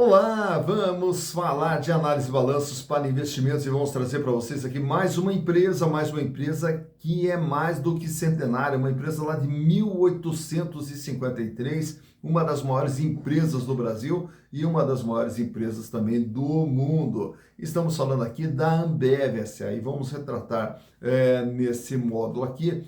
Olá, vamos falar de análise de balanços para investimentos e vamos trazer para vocês aqui mais uma empresa que é mais do que centenária, uma empresa lá de 1853, uma das maiores empresas do Brasil e uma das maiores empresas também do mundo. Estamos falando aqui da Ambev S.A. e vamos retratar nesse módulo aqui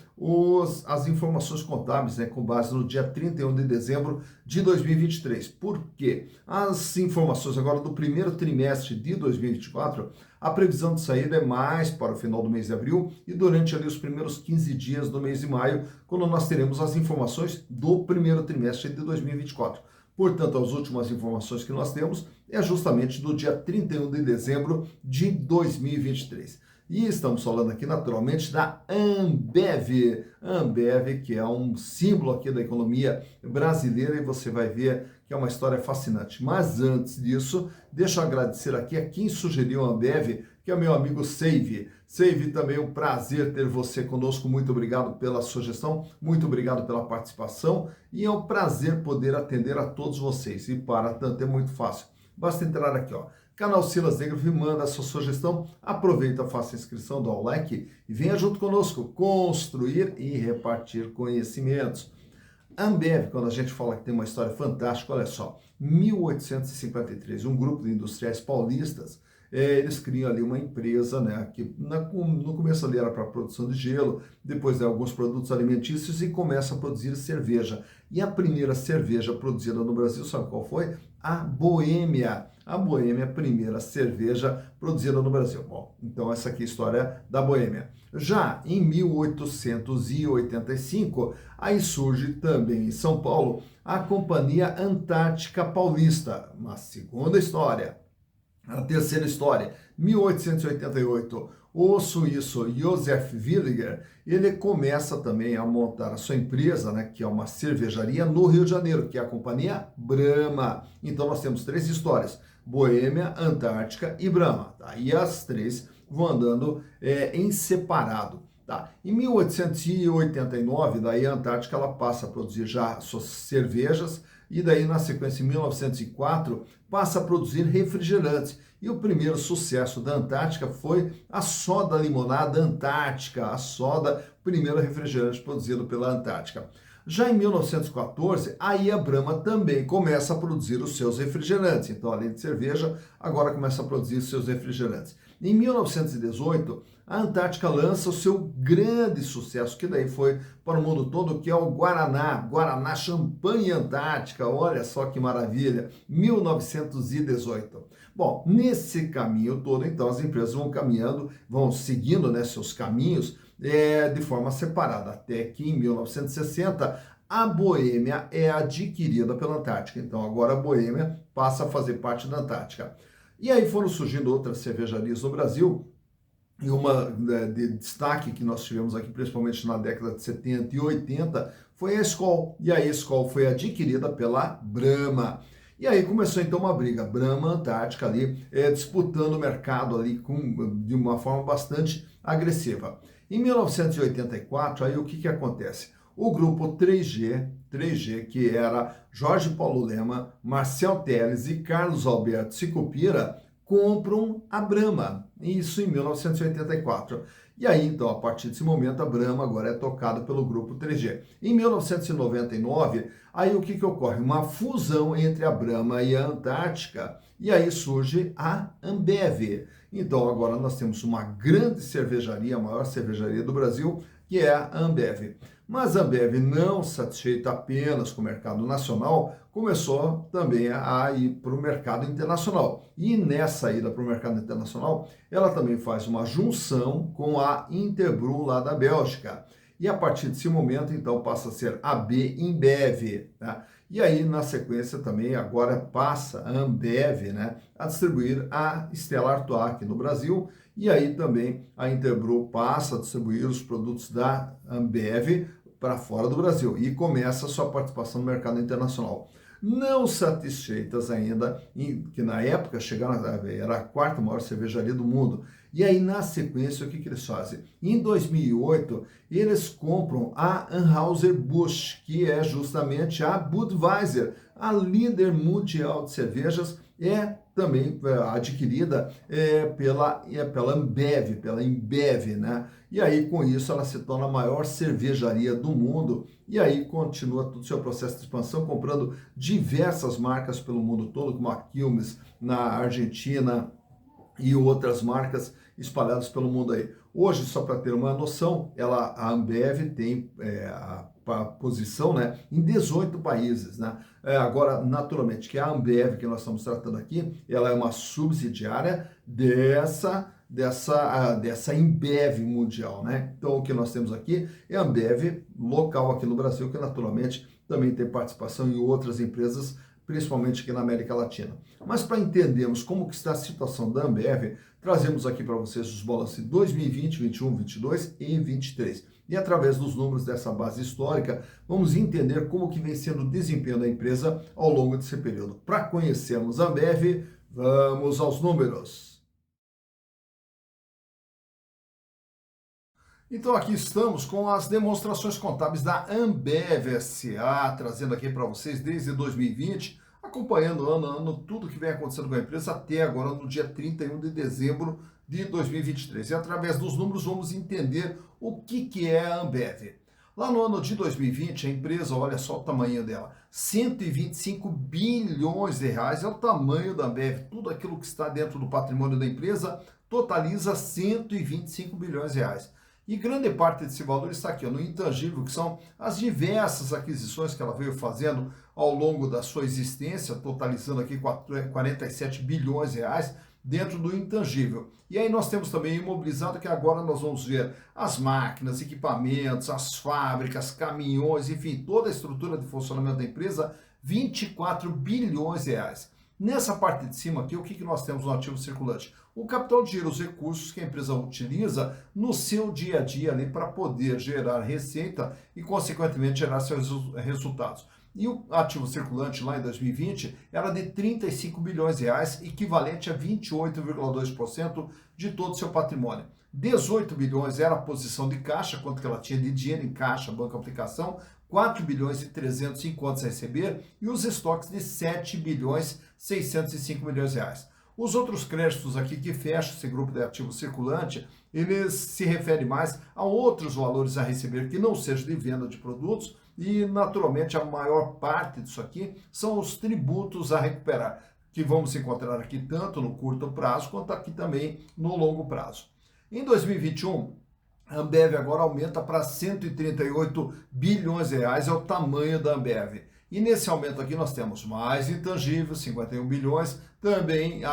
as informações contábeis, né, com base no dia 31 de dezembro de 2023. Por quê? As informações agora do primeiro trimestre de 2024, a previsão de saída é mais para o final do mês de abril e durante ali os primeiros 15 dias do mês de maio, quando nós teremos as informações do primeiro trimestre de 2024. Portanto, as últimas informações que nós temos é justamente do dia 31 de dezembro de 2023. E estamos falando aqui naturalmente da Ambev. Ambev, que é um símbolo aqui da economia brasileira, e você vai ver que é uma história fascinante. Mas antes disso, deixa eu agradecer aqui a quem sugeriu a Ambev, que é o meu amigo Save. Save, também é um prazer ter você conosco. Muito obrigado pela sugestão, muito obrigado pela participação e é um prazer poder atender a todos vocês. E para tanto é muito fácil. Basta entrar aqui, ó. Canal Silas Negro, manda a sua sugestão, aproveita, faça a inscrição, dá o like e venha junto conosco construir e repartir conhecimentos. Ambev, quando a gente fala que tem uma história fantástica, olha só, 1853, um grupo de industriais paulistas, eles criam ali uma empresa, né, que no começo ali era para produção de gelo, depois alguns produtos alimentícios e começa a produzir cerveja. E a primeira cerveja produzida no Brasil, sabe qual foi? A Boêmia. A Boêmia, a primeira cerveja produzida no Brasil. Bom, então essa aqui é a história da Boêmia. Já em 1885, aí surge também em São Paulo a Companhia Antártica Paulista, uma segunda história. A terceira história, 1888, o suíço Josef Williger, ele começa também a montar a sua empresa, né, que é uma cervejaria no Rio de Janeiro, que é a Companhia Brahma. Então nós temos três histórias, Boêmia, Antártica e Brahma. Tá? E as três vão andando em separado. Tá. Em 1889, daí a Antártica ela passa a produzir já suas cervejas e daí na sequência em 1904 passa a produzir refrigerantes. E o primeiro sucesso da Antártica foi a soda limonada Antártica, a soda, primeiro refrigerante produzido pela Antártica. Já em 1914, aí a Brahma também começa a produzir os seus refrigerantes. Então, além de cerveja, agora começa a produzir seus refrigerantes. Em 1918, a Antártica lança o seu grande sucesso, que daí foi para o mundo todo, que é o Guaraná Champanhe Antártica. Olha só que maravilha, 1918. Bom, nesse caminho todo, então, as empresas vão caminhando, vão seguindo, né, seus caminhos, de forma separada, até que em 1960 a Boêmia é adquirida pela Antártica. Então agora a Boêmia passa a fazer parte da Antártica. E aí foram surgindo outras cervejarias no Brasil, e uma de destaque que nós tivemos aqui, principalmente na década de 70 e 80, foi a Skol. E aí a Skol foi adquirida pela Brahma. E aí começou então uma briga, Brahma, Antártica ali, disputando o mercado ali de uma forma bastante agressiva. Em 1984, aí o que acontece? O grupo 3G, que era Jorge Paulo Lema, Marcel Telles e Carlos Alberto Sicupira, compram a Brahma, isso em 1984. E aí, então, a partir desse momento, a Brahma agora é tocada pelo grupo 3G. Em 1999, aí o que ocorre? Uma fusão entre a Brahma e a Antártica, e aí surge a Ambev. Então, agora nós temos uma grande cervejaria, a maior cervejaria do Brasil, que é a Ambev. Mas a Ambev, não satisfeita apenas com o mercado nacional, começou também a ir para o mercado internacional. E nessa ida para o mercado internacional, ela também faz uma junção com a Interbrew lá da Bélgica. E a partir desse momento, então, passa a ser AB InBev, tá? E aí, na sequência, também agora passa a Ambev, né, a distribuir a Stella Artois aqui no Brasil. E aí também a Interbrew passa a distribuir os produtos da Ambev para fora do Brasil e começa a sua participação no mercado internacional. Não satisfeitas ainda, que na época chegaram, era a quarta maior cervejaria do mundo. E aí, na sequência, o que eles fazem? Em 2008, eles compram a Anheuser-Busch, que é justamente a Budweiser, a líder mundial de cervejas, é também adquirida pela Ambev, pela Embev, né? E aí, com isso, ela se torna a maior cervejaria do mundo e aí continua todo o seu processo de expansão, comprando diversas marcas pelo mundo todo, como a Quilmes na Argentina e outras marcas espalhadas pelo mundo aí. Hoje, só para ter uma noção, a Ambev tem a posição, né, em 18 países, né? Agora, naturalmente, que a Ambev que nós estamos tratando aqui, ela é uma subsidiária dessa Embev mundial, né? Então, o que nós temos aqui é a Ambev local aqui no Brasil, que naturalmente também tem participação em outras empresas, principalmente aqui na América Latina. Mas para entendermos como que está a situação da Ambev, trazemos aqui para vocês os balanços de 2020, 21, 22 e 23. E através dos números dessa base histórica, vamos entender como que vem sendo o desempenho da empresa ao longo desse período. Para conhecermos a Ambev, vamos aos números. Então aqui estamos com as demonstrações contábeis da Ambev S.A., trazendo aqui para vocês desde 2020, acompanhando ano a ano tudo que vem acontecendo com a empresa até agora no dia 31 de dezembro de 2023. E através dos números vamos entender o que é a Ambev. Lá no ano de 2020, a empresa, olha só o tamanho dela, 125 bilhões de reais é o tamanho da Ambev. Tudo aquilo que está dentro do patrimônio da empresa totaliza 125 bilhões de reais. E grande parte desse valor está aqui, ó, no intangível, que são as diversas aquisições que ela veio fazendo ao longo da sua existência, totalizando aqui 47 bilhões de reais dentro do intangível. E aí nós temos também imobilizado, que agora nós vamos ver as máquinas, equipamentos, as fábricas, caminhões, enfim, toda a estrutura de funcionamento da empresa, 24 bilhões de reais. Nessa parte de cima aqui, o que nós temos no ativo circulante? O capital de giro, os recursos que a empresa utiliza no seu dia a dia ali para poder gerar receita e, consequentemente, gerar seus resultados. E o ativo circulante lá em 2020 era de 35 bilhões de reais, equivalente a 28,2% de todo o seu patrimônio. 18 bilhões era a posição de caixa, quanto que ela tinha de dinheiro em caixa, banco aplicação, 4 bilhões e 300 em contas a receber e os estoques de 7 bilhões 605 milhões de reais. Os outros créditos aqui que fecham esse grupo de ativo circulante, eles se referem mais a outros valores a receber que não sejam de venda de produtos e, naturalmente, a maior parte disso aqui são os tributos a recuperar, que vamos encontrar aqui tanto no curto prazo quanto aqui também no longo prazo. Em 2021, a Ambev agora aumenta para 138 bilhões de reais, é o tamanho da Ambev. E nesse aumento aqui nós temos mais intangíveis, 51 bilhões, também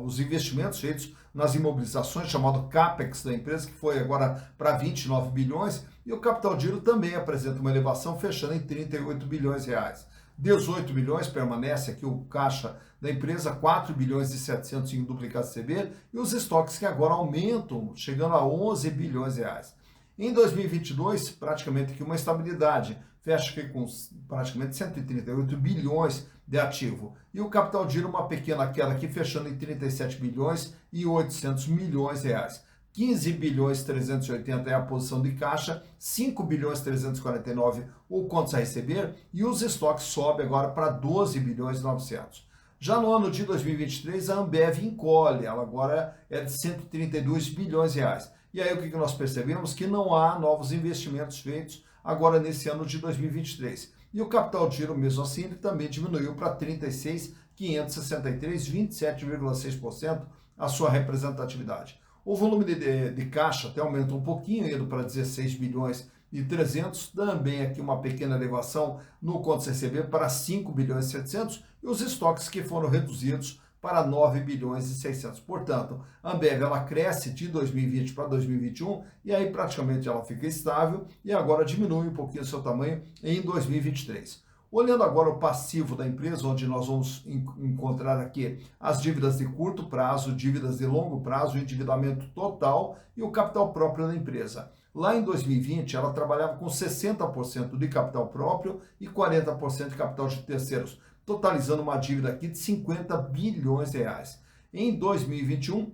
os investimentos feitos nas imobilizações, chamado CAPEX da empresa, que foi agora para 29 bilhões, e o capital de giro também apresenta uma elevação, fechando em 38 bilhões de reais. 18 bilhões permanece aqui o caixa da empresa, 4 bilhões e 700 em duplicados CB, e os estoques que agora aumentam, chegando a 11 bilhões de reais. Em 2022, praticamente aqui uma estabilidade, fecha aqui com praticamente 138 bilhões de ativo. E o capital de giro, uma pequena queda aqui, fechando em 37 bilhões e 800 milhões de reais. 15 bilhões 380 é a posição de caixa, 5 bilhões 349 o contas a receber e os estoques sobem agora para 12 bilhões 900. Já no ano de 2023, a Ambev encolhe, ela agora é de 132 bilhões de reais. E aí o que nós percebemos? Que não há novos investimentos feitos agora nesse ano de 2023. E o capital de giro, mesmo assim, ele também diminuiu para 36.563, 27,6% a sua representatividade. O volume de caixa até aumentou um pouquinho, indo para 16 bilhões e 300, também aqui uma pequena elevação no contas a receber para 5 bilhões e 700 e os estoques que foram reduzidos para 9 bilhões e 600. Portanto, a Ambev ela cresce de 2020 para 2021 e aí praticamente ela fica estável e agora diminui um pouquinho o seu tamanho em 2023. Olhando agora o passivo da empresa, onde nós vamos encontrar aqui as dívidas de curto prazo, dívidas de longo prazo, o endividamento total e o capital próprio da empresa. Lá em 2020, ela trabalhava com 60% de capital próprio e 40% de capital de terceiros, totalizando uma dívida aqui de 50 bilhões de reais. Em 2021,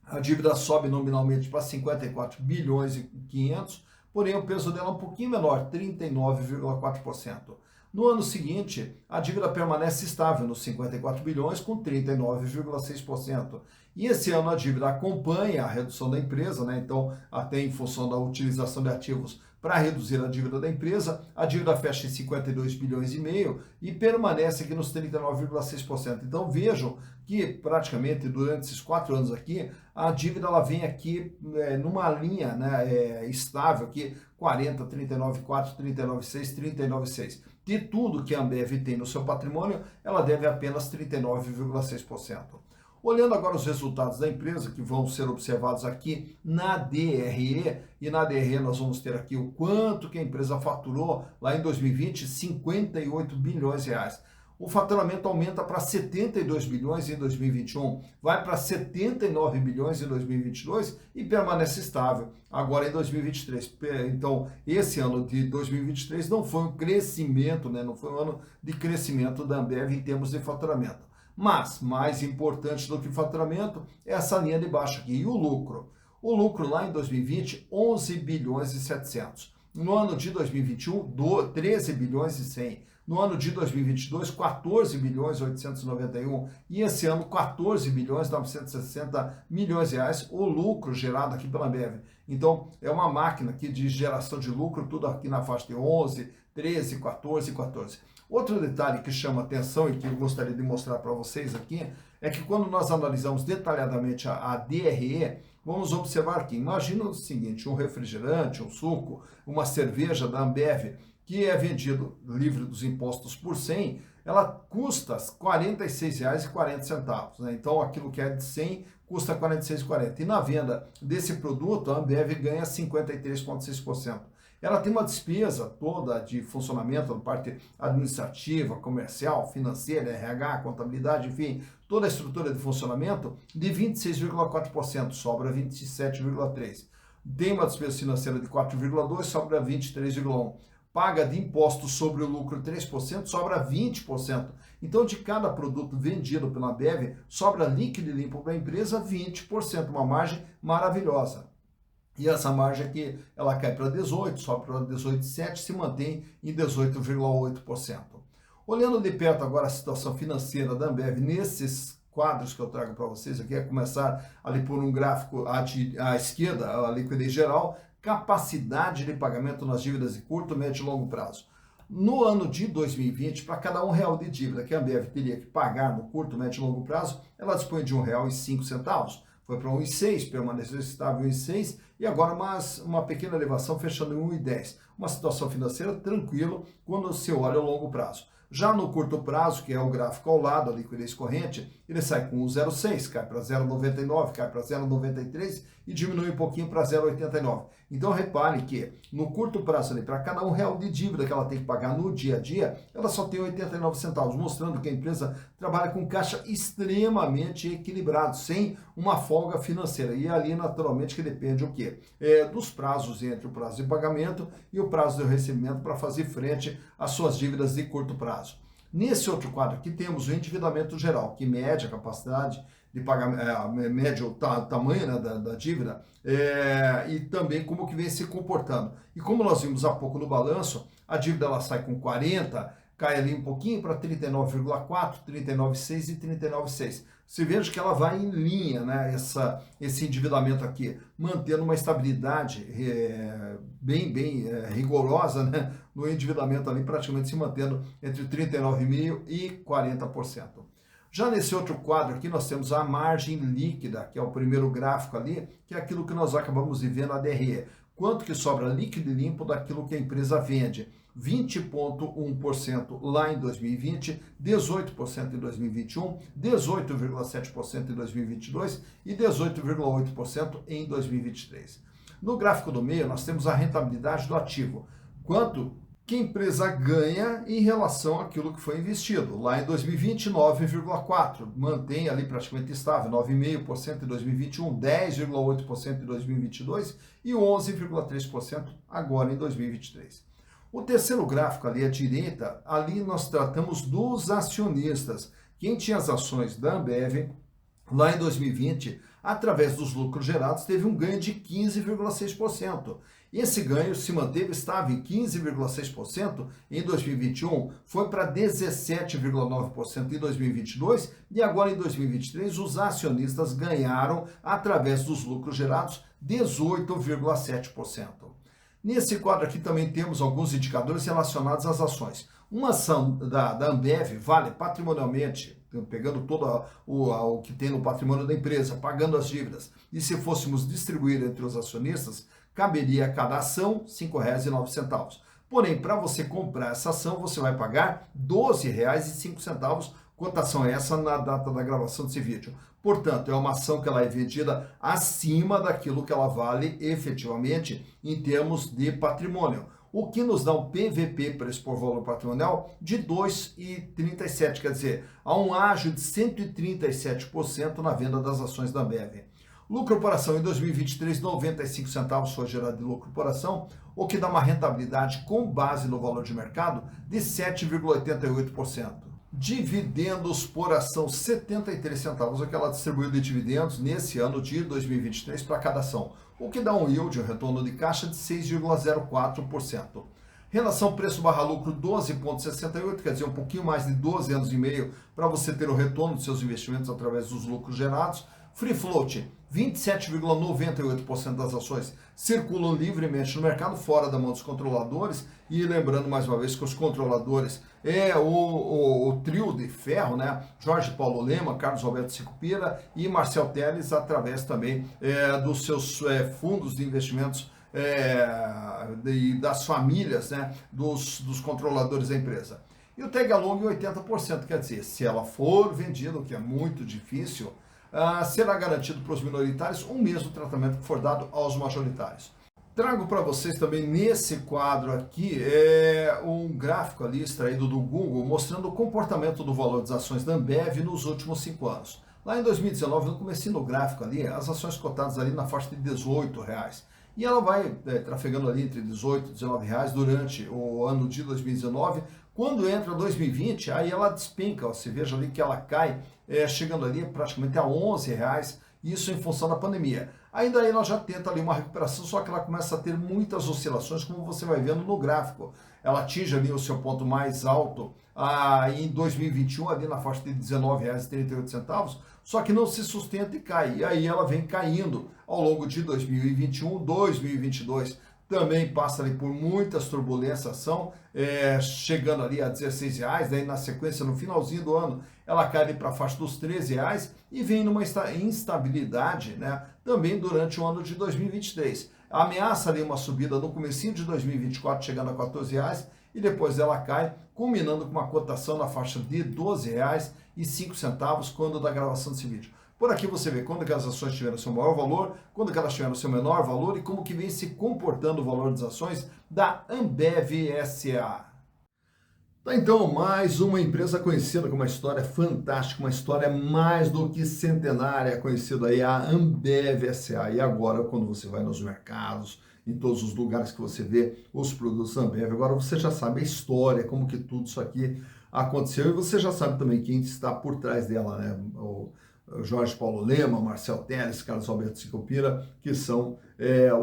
a dívida sobe nominalmente para 54 bilhões e 500, porém o peso dela é um pouquinho menor, 39,4%. No ano seguinte, a dívida permanece estável nos 54 bilhões, com 39,6%. E esse ano a dívida acompanha a redução da empresa, né? Então, até em função da utilização de ativos para reduzir a dívida da empresa, a dívida fecha em 52 bilhões e meio e permanece aqui nos 39,6%. Então vejam que praticamente durante esses 4 anos aqui, a dívida ela vem aqui numa linha, né, estável aqui, 40, 39,4, 39,6, 39,6. De tudo que a Ambev tem no seu patrimônio, ela deve apenas 39,6%. Olhando agora os resultados da empresa, que vão ser observados aqui na DRE, e na DRE nós vamos ter aqui o quanto que a empresa faturou lá em 2020, 58 bilhões de reais. O faturamento aumenta para 72 bilhões em 2021, vai para 79 bilhões em 2022 e permanece estável agora em 2023. Então, esse ano de 2023 não foi um crescimento, né? Não foi um ano de crescimento da Ambev em termos de faturamento. Mas, mais importante do que o faturamento, é essa linha de baixo aqui, e o lucro. O lucro lá em 2020, 11 bilhões e 700. No ano de 2021, 13 bilhões e 100. No ano de 2022, 14 bilhões e 891. E esse ano, 14 bilhões e 960 milhões de reais, o lucro gerado aqui pela Ambev. Então, é uma máquina aqui de geração de lucro, tudo aqui na faixa de 11, 13, 14 e 14. Outro detalhe que chama atenção e que eu gostaria de mostrar para vocês aqui é que quando nós analisamos detalhadamente a DRE, vamos observar aqui, imagina o seguinte, um refrigerante, um suco, uma cerveja da Ambev, que é vendido livre dos impostos por 100, ela custa R$ 46,40, né? Então aquilo que é de 100 custa R$ 46,40. E na venda desse produto, a Ambev ganha 53,6%. Ela tem uma despesa toda de funcionamento, na parte administrativa, comercial, financeira, RH, contabilidade, enfim, toda a estrutura de funcionamento de 26,4%, sobra 27,3%. Tem uma despesa financeira de 4,2%, sobra 23,1%. Paga de impostos sobre o lucro 3%, sobra 20%. Então, de cada produto vendido pela Ambev, sobra líquido e limpo para a empresa 20%, uma margem maravilhosa. E essa margem aqui, ela cai para 18, sobe para 18,7, se mantém em 18,8%. Olhando de perto agora a situação financeira da Ambev, nesses quadros que eu trago para vocês aqui, é começar ali por um gráfico à esquerda, a liquidez geral, capacidade de pagamento nas dívidas de curto, médio e longo prazo. No ano de 2020, para cada R$1 de dívida que a Ambev teria que pagar no curto, médio e longo prazo, ela dispõe de R$1,05. Foi para 1,6, permaneceu estável em 1,6 e agora uma pequena elevação fechando em 1,10. Uma situação financeira tranquila quando se olha o longo prazo. Já no curto prazo, que é o gráfico ao lado, a liquidez corrente, ele sai com 1,06, cai para 0,99, cai para 0,93 e diminui um pouquinho para 0,89. Então repare que no curto prazo, para cada R$1 de dívida que ela tem que pagar no dia a dia, ela só tem 89 centavos, mostrando que a empresa trabalha com caixa extremamente equilibrado, sem uma folga financeira. E ali, naturalmente, que depende o quê? Dos prazos entre o prazo de pagamento e o prazo de recebimento para fazer frente às suas dívidas de curto prazo. Nesse outro quadro aqui temos o endividamento geral, que mede a capacidade de pagar, mede o tamanho, né, da dívida e também como que vem se comportando. E como nós vimos há pouco no balanço, a dívida ela sai com 40, cai ali um pouquinho para 39,4, 39,6 e 39,6. Você veja que ela vai em linha, né, esse endividamento aqui, mantendo uma estabilidade bem rigorosa, né, no endividamento ali, praticamente se mantendo entre 39,5% e 40%. Já nesse outro quadro aqui, nós temos a margem líquida, que é o primeiro gráfico ali, que é aquilo que nós acabamos de ver na DRE. Quanto que sobra líquido e limpo daquilo que a empresa vende? 20,1% lá em 2020, 18% em 2021, 18,7% em 2022 e 18,8% em 2023. No gráfico do meio, nós temos a rentabilidade do ativo. Quanto que a empresa ganha em relação àquilo que foi investido. Lá em 2020, 9,4%, mantém ali praticamente estável, 9,5% em 2021, 10,8% em 2022 e 11,3% agora em 2023. O terceiro gráfico ali à direita, ali nós tratamos dos acionistas. Quem tinha as ações da Ambev, lá em 2020, através dos lucros gerados, teve um ganho de 15,6%. Esse ganho se manteve estável em 15,6% em 2021, foi para 17,9% em 2022 e agora em 2023 os acionistas ganharam, através dos lucros gerados, 18,7%. Nesse quadro aqui também temos alguns indicadores relacionados às ações. Uma ação da Ambev vale patrimonialmente, pegando todo o que tem no patrimônio da empresa, pagando as dívidas, e se fôssemos distribuir entre os acionistas, caberia a cada ação R$ 5,09. Porém, para você comprar essa ação, você vai pagar R$ 12,05. Cotação essa na data da gravação desse vídeo. Portanto, é uma ação que ela é vendida acima daquilo que ela vale efetivamente em termos de patrimônio. O que nos dá um PVP, preço por valor patrimonial, de 2,37, quer dizer, há um ágio de 137% na venda das ações da Ambev. Lucro por ação em 2023, 95 centavos foi gerado de lucro por ação, o que dá uma rentabilidade com base no valor de mercado de 7,88%. Dividendos por ação, 73 centavos, o que ela distribuiu de dividendos nesse ano de 2023 para cada ação, o que dá um yield, um retorno de caixa de 6,04%. Relação preço/lucro 12,68, quer dizer, um pouquinho mais de 12 anos e meio para você ter o retorno dos seus investimentos através dos lucros gerados. Free float, 27,98% das ações circulam livremente no mercado, fora da mão dos controladores. E lembrando mais uma vez que os controladores é o trio de ferro, né? Jorge Paulo Lema, Carlos Alberto Sicupira e Marcel Telles, através também dos seus fundos de investimentos das famílias, né? dos controladores da empresa. E o tag along 80%, quer dizer, se ela for vendida, o que é muito difícil, será garantido para os minoritários o mesmo tratamento que for dado aos majoritários. Trago para vocês também nesse quadro aqui um gráfico ali extraído do Google mostrando o comportamento do valor das ações da Ambev nos últimos 5 anos. Lá em 2019, no comecinho do gráfico ali, as ações cotadas ali na faixa de R$18. E ela vai trafegando ali entre R$18 e R$19 durante o ano de 2019. Quando entra 2020, aí ela despenca, você veja ali que ela cai, chegando ali praticamente a R$11, isso em função da pandemia. Ainda aí ela já tenta ali uma recuperação, só que ela começa a ter muitas oscilações, como você vai vendo no gráfico. Ela atinge ali o seu ponto mais alto em 2021, ali na faixa de R$19,38, só que não se sustenta e cai. E aí ela vem caindo ao longo de 2021, 2022. Também passa ali por muitas turbulências, chegando ali a R$16, daí na sequência, no finalzinho do ano, ela cai para a faixa dos R$13 e vem numa instabilidade, né, também durante o ano de 2023. Ameaça ali uma subida no comecinho de 2024, chegando a R$14, e depois ela cai, culminando com uma cotação na faixa de R$12,05, quando da gravação desse vídeo. Por aqui você vê quando que as ações tiveram seu maior valor, quando que elas tiveram seu menor valor e como que vem se comportando o valor das ações da Ambev S.A. Tá, então, mais uma empresa conhecida com uma história fantástica, uma história mais do que centenária, conhecida aí a Ambev S.A. E agora, quando você vai nos mercados, em todos os lugares que você vê os produtos Ambev, agora você já sabe a história, como que tudo isso aqui aconteceu e você já sabe também quem está por trás dela, né? O Jorge Paulo Lema, Marcel Telles, Carlos Alberto Sicupira, que são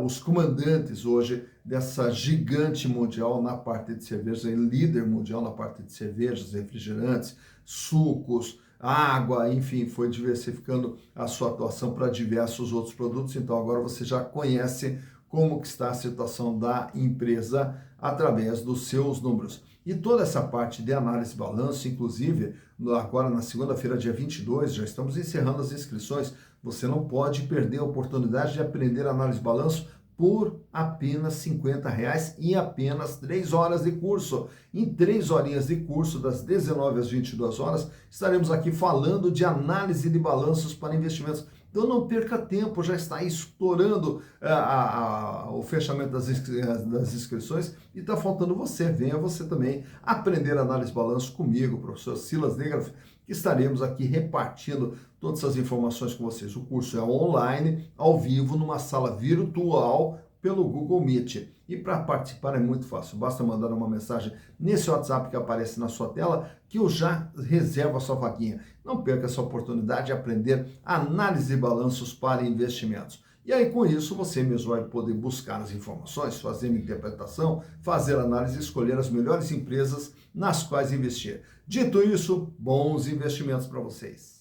os comandantes hoje dessa gigante mundial na parte de cervejas, líder mundial na parte de cervejas, refrigerantes, sucos, água, enfim, foi diversificando a sua atuação para diversos outros produtos. Então agora você já conhece como que está a situação da empresa através dos seus números. E toda essa parte de análise e balanço, inclusive, agora na segunda-feira, dia 22, já estamos encerrando as inscrições. Você não pode perder a oportunidade de aprender análise e balanço por apenas R$50 e apenas 3 horas de curso. Em 3 horinhas de curso, das 19 às 22 horas, estaremos aqui falando de análise de balanços para investimentos. Então não perca tempo, já está estourando o fechamento das inscrições e está faltando você. Venha você também aprender análise de balanço comigo, professor Silas Negraf, que estaremos aqui repartindo todas essas informações com vocês. O curso é online, ao vivo, numa sala virtual, pelo Google Meet. E para participar é muito fácil, basta mandar uma mensagem nesse WhatsApp que aparece na sua tela, que eu já reservo a sua vaguinha. Não perca essa oportunidade de aprender análise de balanços para investimentos. E aí, com isso, você mesmo vai poder buscar as informações, fazer uma interpretação, fazer análise e escolher as melhores empresas nas quais investir. Dito isso, bons investimentos para vocês.